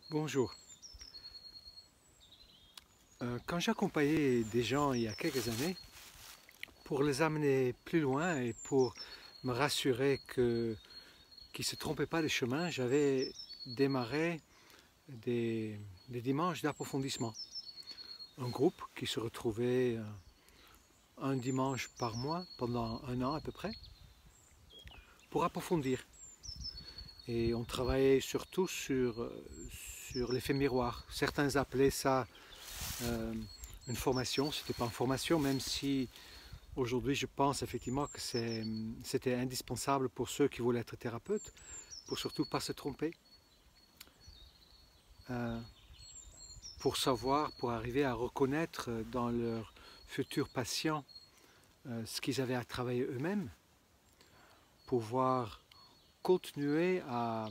Bonjour. Quand j'accompagnais des gens il y a quelques années, pour les amener plus loin et pour me rassurer qu'ils ne se trompaient pas de chemin, j'avais démarré des dimanches d'approfondissement. Un groupe qui se retrouvait un dimanche par mois pendant un an à peu près pour approfondir. Et on travaillait surtout sur l'effet miroir. Certains appelaient ça euh, une formation. C'était pas une formation, même si aujourd'hui je pense effectivement que c'était indispensable pour ceux qui voulaient être thérapeutes, pour surtout pas se tromper, euh, pour savoir, pour arriver à reconnaître dans leurs futurs patients ce qu'ils avaient à travailler eux-mêmes, pouvoir continuer à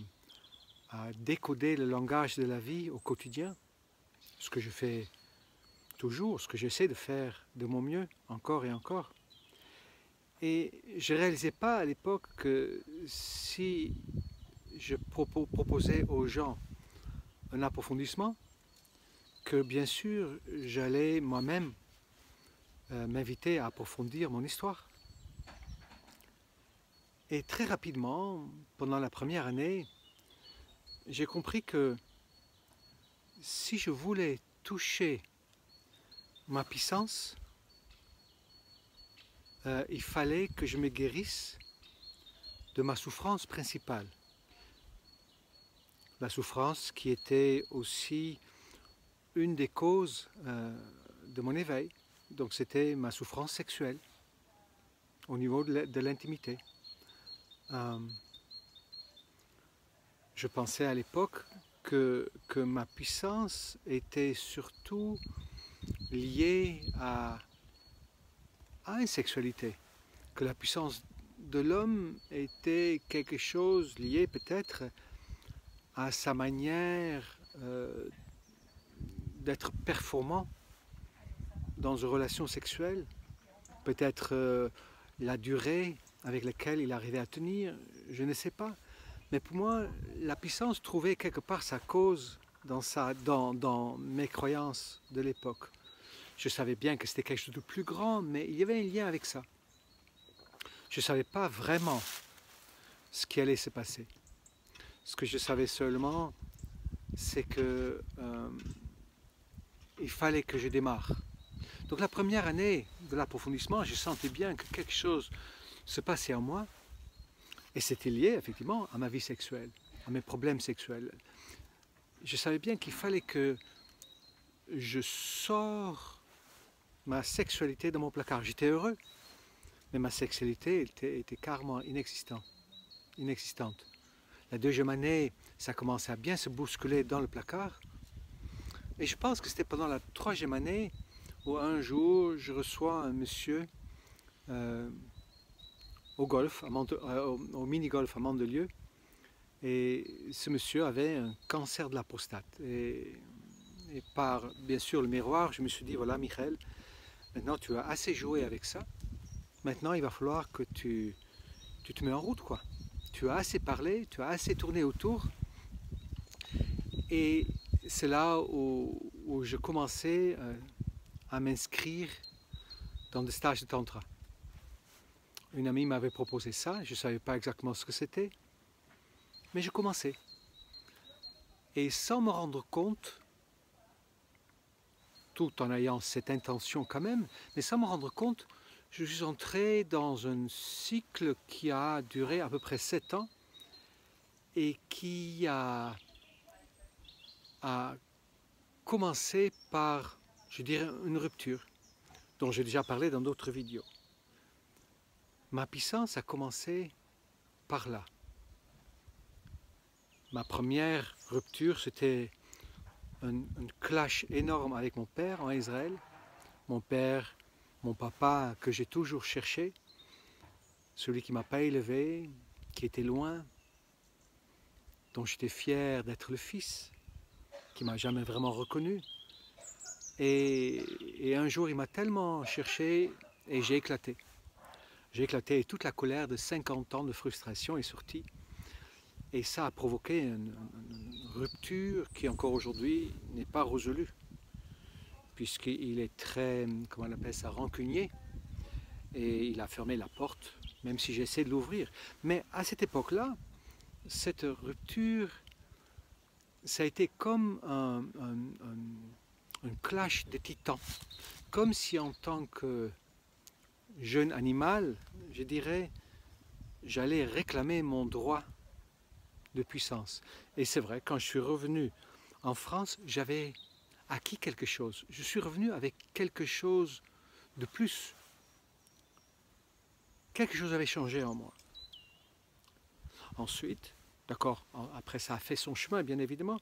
décoder le langage de la vie au quotidien, ce que je fais toujours, ce que j'essaie de faire de mon mieux, encore et encore. Et je ne réalisais pas à l'époque que si je proposais aux gens un approfondissement, que bien sûr j'allais moi-même m'inviter à approfondir mon histoire. Et très rapidement, pendant la première année, j'ai compris que si je voulais toucher ma puissance, il fallait que je me guérisse de ma souffrance principale. La souffrance qui était aussi une des causes de mon éveil. Donc c'était ma souffrance sexuelle au niveau de l'intimité. Je pensais à l'époque que ma puissance était surtout liée à une sexualité, que la puissance de l'homme était quelque chose lié peut-être à sa manière d'être performant dans une relation sexuelle, peut-être la durée avec laquelle il arrivait à tenir, je ne sais pas. Mais pour moi, la puissance trouvait quelque part sa cause dans mes croyances de l'époque. Je savais bien que c'était quelque chose de plus grand, mais il y avait un lien avec ça. Je ne savais pas vraiment ce qui allait se passer. Ce que je savais seulement, c'est que il fallait que je démarre. Donc la première année de l'approfondissement, je sentais bien que quelque chose se passait en moi, et c'était lié effectivement à ma vie sexuelle, à mes problèmes sexuels. Je savais bien qu'il fallait que je sors ma sexualité de mon placard. J'étais heureux, mais ma sexualité était carrément inexistante. La deuxième année, ça commençait à bien se bousculer dans le placard. Et je pense que c'était pendant la troisième année où un jour, je reçois un monsieur euh, au golf, au mini-golf à Mandelieu. Et ce monsieur avait un cancer de la prostate. Et par, bien sûr, le miroir, je me suis dit, voilà, Michael, maintenant tu as assez joué avec ça. Maintenant, il va falloir que tu te mets en route, quoi. Tu as assez parlé, tu as assez tourné autour. Et c'est là où je commençais à m'inscrire dans des stages de tantra. Une amie m'avait proposé ça, je ne savais pas exactement ce que c'était, mais je commençais. Et sans me rendre compte, tout en ayant cette intention quand même, mais sans me rendre compte, je suis entré dans un cycle qui a duré à peu près 7 ans et qui a commencé par, je dirais, une rupture, dont j'ai déjà parlé dans d'autres vidéos. Ma puissance a commencé par là. Ma première rupture, c'était un clash énorme avec mon père en Israël. Mon père, mon papa que j'ai toujours cherché, celui qui ne m'a pas élevé, qui était loin, dont j'étais fier d'être le fils, qui ne m'a jamais vraiment reconnu. Et un jour, il m'a tellement cherché et j'ai éclaté. J'ai éclaté et toute la colère de 50 ans de frustration est sortie. Et ça a provoqué une rupture qui encore aujourd'hui n'est pas résolue, puisqu'il est très, comment on appelle ça, rancunier, et il a fermé la porte, même si j'essaie de l'ouvrir. Mais à cette époque-là, cette rupture, ça a été comme un clash de titans, comme si en tant que jeune animal, je dirais, j'allais réclamer mon droit de puissance. Et c'est vrai, quand je suis revenu en France, j'avais acquis quelque chose. Je suis revenu avec quelque chose de plus. Quelque chose avait changé en moi. Ensuite, d'accord, après ça a fait son chemin, bien évidemment.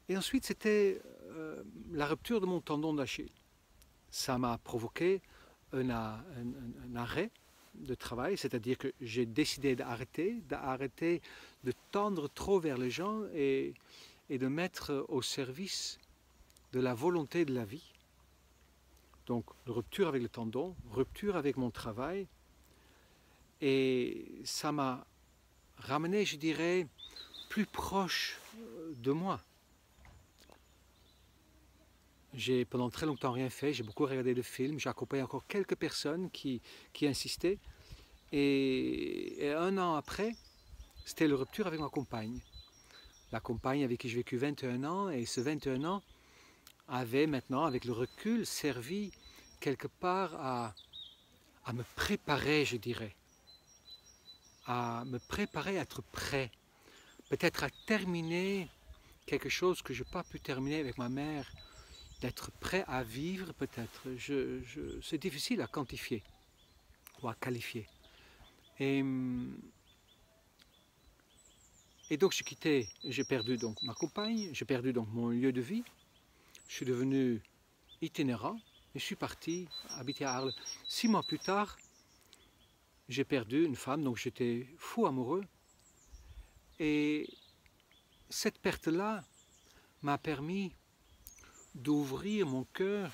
Et ensuite, c'était la rupture de mon tendon d'Achille. Ça m'a provoqué un arrêt de travail, c'est-à-dire que j'ai décidé d'arrêter de tendre trop vers les gens et de mettre au service de la volonté de la vie. Donc, rupture avec le tendon, rupture avec mon travail, et ça m'a ramené, je dirais, plus proche de moi. J'ai pendant très longtemps rien fait, j'ai beaucoup regardé de films, j'ai accompagné encore quelques personnes qui insistaient. Et un an après, c'était la rupture avec ma compagne. La compagne avec qui j'ai vécu 21 ans, et ce 21 ans avait maintenant, avec le recul, servi quelque part à me préparer, je dirais. À me préparer à être prêt. Peut-être à terminer quelque chose que je n'ai pas pu terminer avec ma mère. D'être prêt à vivre peut-être. C'est difficile à quantifier ou à qualifier. Et donc j'ai perdu donc ma compagne, j'ai perdu donc mon lieu de vie. Je suis devenu itinérant et je suis parti habiter à Arles. 6 mois plus tard, j'ai perdu une femme, donc j'étais fou amoureux. Et cette perte-là m'a permis d'ouvrir mon cœur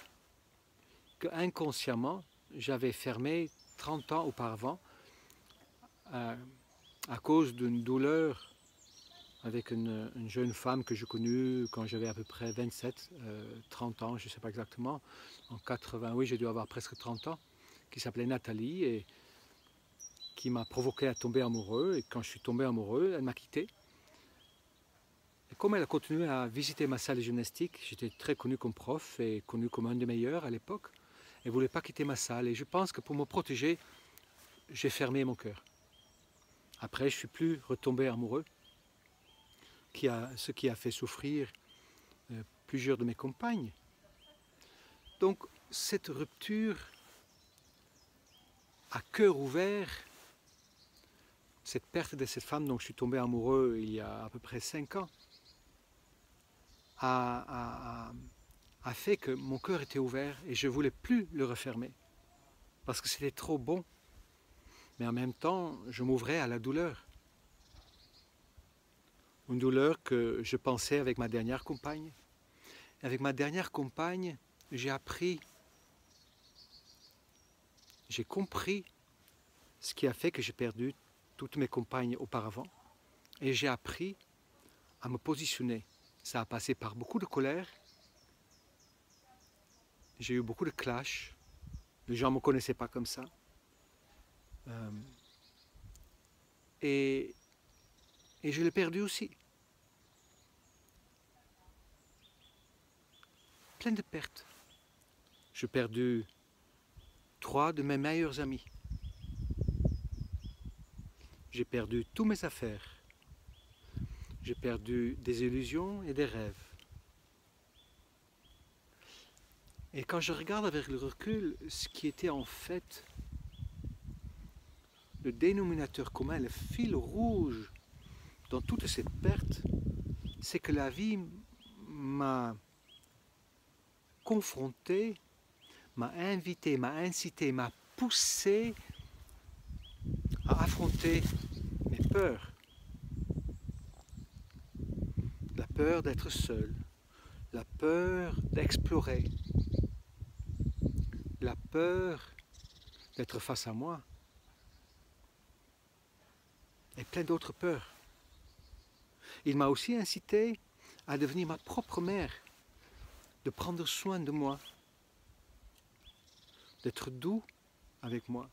que inconsciemment j'avais fermé 30 ans auparavant à cause d'une douleur avec une jeune femme que j'ai connue quand j'avais à peu près 27, 30 ans, je ne sais pas exactement, en 80, oui j'ai dû avoir presque 30 ans, qui s'appelait Nathalie et qui m'a provoqué à tomber amoureux, et quand je suis tombé amoureux, elle m'a quitté. Et comme elle a continué à visiter ma salle de gymnastique, j'étais très connu comme prof et connu comme un des meilleurs à l'époque, elle ne voulait pas quitter ma salle et je pense que pour me protéger, j'ai fermé mon cœur. Après, je ne suis plus retombé amoureux, ce qui a fait souffrir plusieurs de mes compagnes. Donc, cette rupture à cœur ouvert, cette perte de cette femme dont je suis tombé amoureux il y a à peu près 5 ans, a fait que mon cœur était ouvert et je ne voulais plus le refermer. Parce que c'était trop bon. Mais en même temps, je m'ouvrais à la douleur. Une douleur que je pensais avec ma dernière compagne. Avec ma dernière compagne, j'ai compris ce qui a fait que j'ai perdu toutes mes compagnes auparavant. Et j'ai appris à me positionner. Ça a passé par beaucoup de colère. J'ai eu beaucoup de clash. Les gens ne me connaissaient pas comme ça. Et je l'ai perdu aussi. Plein de pertes. J'ai perdu 3 de mes meilleurs amis. J'ai perdu toutes mes affaires. J'ai perdu des illusions et des rêves. Et quand je regarde avec le recul, ce qui était en fait le dénominateur commun, le fil rouge dans toutes ces pertes, c'est que la vie m'a confronté, m'a invité, m'a incité, m'a poussé à affronter mes peurs. La peur d'être seul, la peur d'explorer, la peur d'être face à moi, et plein d'autres peurs. Il m'a aussi incité à devenir ma propre mère, de prendre soin de moi, d'être doux avec moi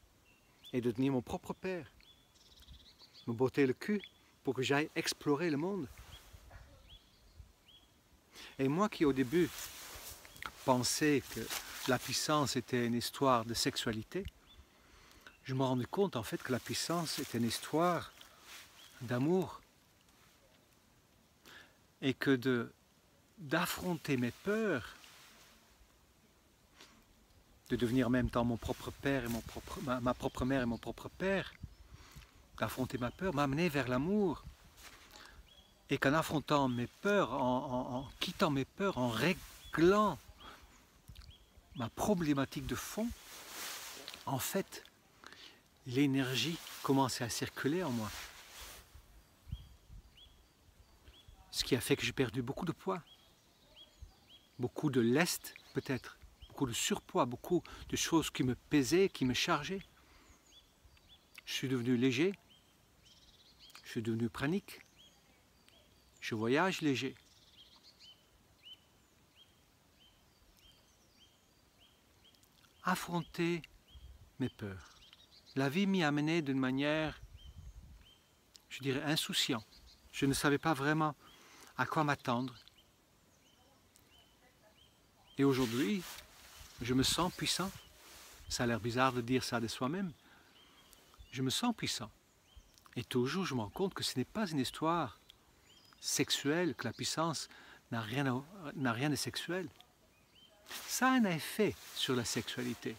et de devenir mon propre père, me botter le cul pour que j'aille explorer le monde. Et moi qui au début pensais que la puissance était une histoire de sexualité, je me rendais compte en fait que la puissance était une histoire d'amour et que d'affronter mes peurs, de devenir en même temps mon propre père et ma propre mère et mon propre père, d'affronter ma peur, m'amener vers l'amour. Et qu'en affrontant mes peurs, en quittant mes peurs, en réglant ma problématique de fond, en fait, l'énergie commençait à circuler en moi. Ce qui a fait que j'ai perdu beaucoup de poids, beaucoup de lest peut-être, beaucoup de surpoids, beaucoup de choses qui me pesaient, qui me chargeaient. Je suis devenu léger, je suis devenu pranique, je voyage léger. Affronter mes peurs. La vie m'y amenait d'une manière, je dirais, insouciante. Je ne savais pas vraiment à quoi m'attendre. Et aujourd'hui, je me sens puissant. Ça a l'air bizarre de dire ça de soi-même. Je me sens puissant. Et toujours, je me rends compte que ce n'est pas une histoire sexuelle, que la puissance n'a rien de sexuel. Ça a un effet sur la sexualité.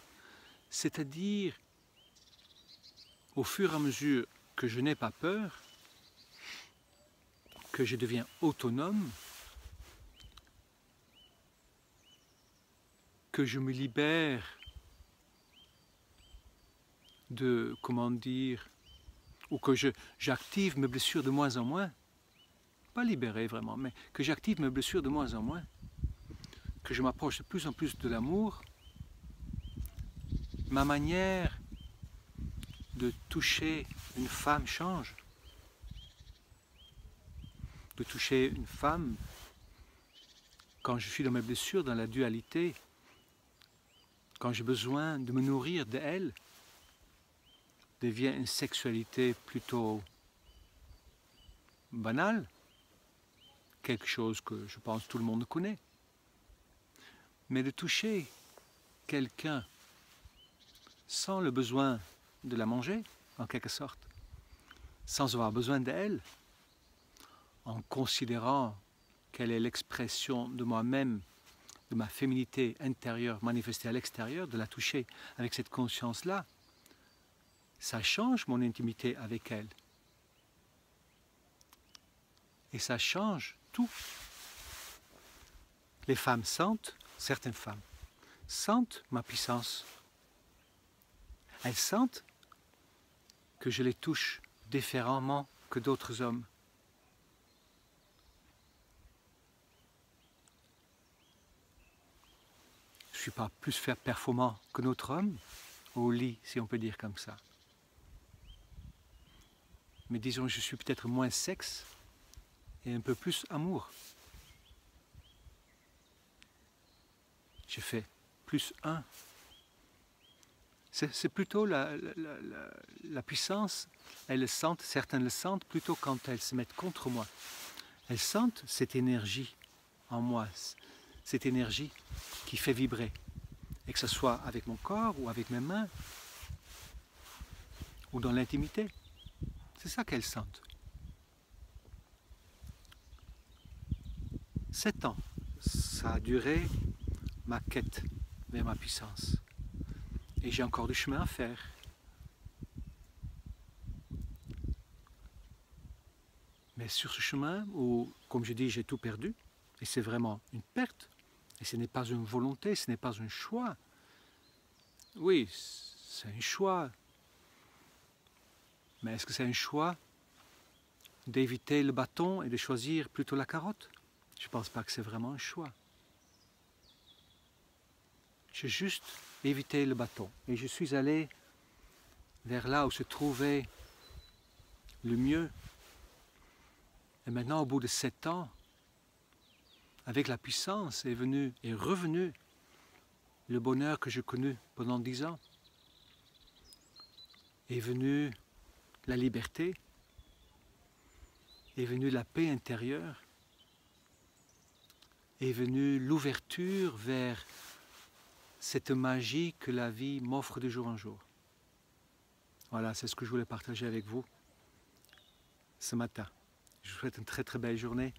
C'est-à-dire, au fur et à mesure que je n'ai pas peur, que je deviens autonome, que je me libère de, comment dire, ou que j'active mes blessures de moins en moins, pas libéré vraiment, mais que j'active mes blessures de moins en moins, que je m'approche de plus en plus de l'amour, ma manière de toucher une femme change. De toucher une femme, quand je suis dans mes blessures, dans la dualité, quand j'ai besoin de me nourrir d'elle, devient une sexualité plutôt banale, quelque chose que je pense tout le monde connaît. Mais de toucher quelqu'un sans le besoin de la manger, en quelque sorte, sans avoir besoin d'elle, en considérant qu'elle est l'expression de moi-même, de ma féminité intérieure manifestée à l'extérieur, de la toucher avec cette conscience-là, ça change mon intimité avec elle. Et ça change tout. Les femmes sentent, certaines femmes, sentent ma puissance. Elles sentent que je les touche différemment que d'autres hommes. Je ne suis pas plus performant que notre homme, au lit, si on peut dire comme ça. Mais disons, je suis peut-être moins sexe et un peu plus amour. Je fais plus un. C'est plutôt la puissance, elles le sentent, certaines le sentent plutôt quand elles se mettent contre moi. Elles sentent cette énergie en moi, cette énergie qui fait vibrer. Et que ce soit avec mon corps ou avec mes mains ou dans l'intimité. C'est ça qu'elles sentent. 7 ans, ça a duré ma quête vers ma puissance. Et j'ai encore du chemin à faire. Mais sur ce chemin où, comme je dis, j'ai tout perdu, et c'est vraiment une perte, et ce n'est pas une volonté, ce n'est pas un choix. Oui, c'est un choix. Mais est-ce que c'est un choix d'éviter le bâton et de choisir plutôt la carotte? Je ne pense pas que c'est vraiment un choix. J'ai juste évité le bâton. Et je suis allé vers là où se trouvait le mieux. Et maintenant, au bout de 7 ans, avec la puissance est revenu le bonheur que j'ai connu pendant 10 ans. Est venu la liberté, est venue la paix intérieure, est venue l'ouverture vers cette magie que la vie m'offre de jour en jour. Voilà, c'est ce que je voulais partager avec vous ce matin. Je vous souhaite une très très belle journée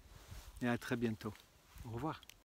et à très bientôt. Au revoir.